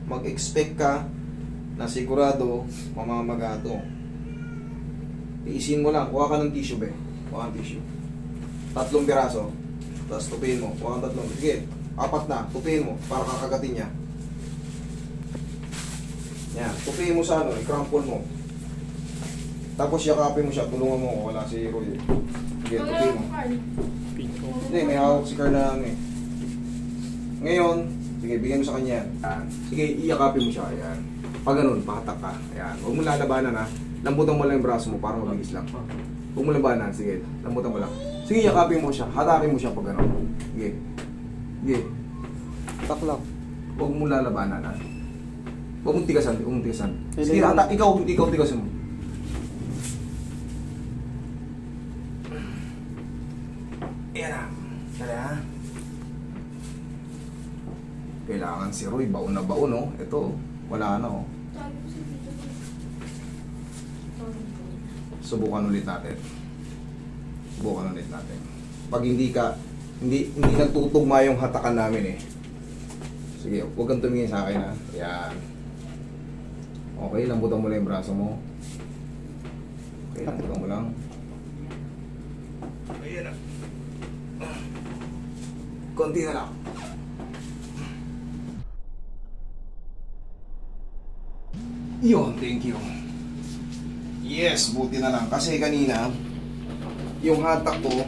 Mag-expect ka na sigurado mamamagato. Iisin mo lang, kuha ka ng tissue be. Kuha ng tissue. 3 piraso. Tapos tupiin mo. Kuha kang 3. Sige, 4 na. Tupiin mo para kakagatin niya. Yan. Tupiin mo sa ano, i-crumple mo. Tapos yakapin mo siya, tulungan mo. Wala si Roy. Sige, tupiin mo. Hindi, may hawak si Carl na ano eh. Ngayon, sige, bigyan mo sa kanya yan. Sige, iyakapin mo siya. Ayan. Pag ganun, pahatak ka. Ayan. Huwag mo lalabanan ha. Lambutan mo lang yung braso mo para mabilis lang. Huwag mo labanan. Sige, lambutan mo lang. Sige, yakapin mo siya. Hatakin mo siya pag ganun. Sige. Sige. Hatak lang. Huwag mo lalabanan ha. Huwag mong tigasan. Huwag mong tigasan. Sige, hatak. Ikaw tigasan mo. Ayan na. Tara ha. Kailangan si Roy, baon na baon, oh. Ito, wala na, oh. Subukan ulit natin. Subukan ulit natin. Pag hindi nagtutugma yung hatakan namin, eh. Sige, huwag kang tumingin sa akin, ha. Ayan. Okay, lambutan mo lang yung braso mo. Okay, lambutan mo lang. Ayan na. Konti na lang. Yun, thank you. Yes, buti na lang. Kasi kanina, yung hatak ko,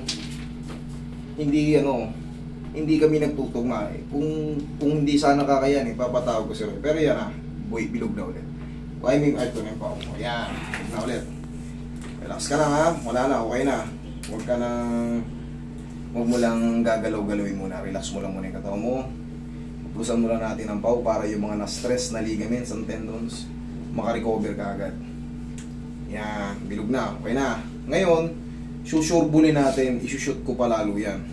hindi kami nagtutugma eh. Kung hindi sana kakayan eh, papatawag ko si Roy. Pero yan ah, boy, bilog na ulit. Kaya may ito na yung pao mo. Yan, bilog na ulit. Relax ka lang ha, wala na, okay na. Huwag mo lang gagalaw-galawin muna. Relax mo lang muna yung katawan mo. Plusan mo lang natin ang pao para yung mga na-stress na ligaments and tendons makarecover ka agad. Yan, bilog na, okay na. Ngayon, susurbulin natin, isushoot ko palalo yan.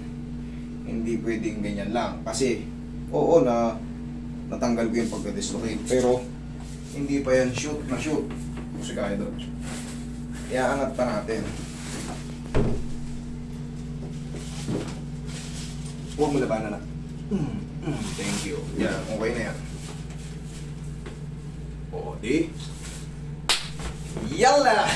Hindi pwedeng ganyan lang. Kasi, oo na natanggal ko yung pagka-dislocate. Pero, hindi pa yan shoot na shoot. Kasi kaya doon. Iaangat pa natin. Huwag mo labanan na. Thank you. Yan, okay na yan. O, di? Yalla!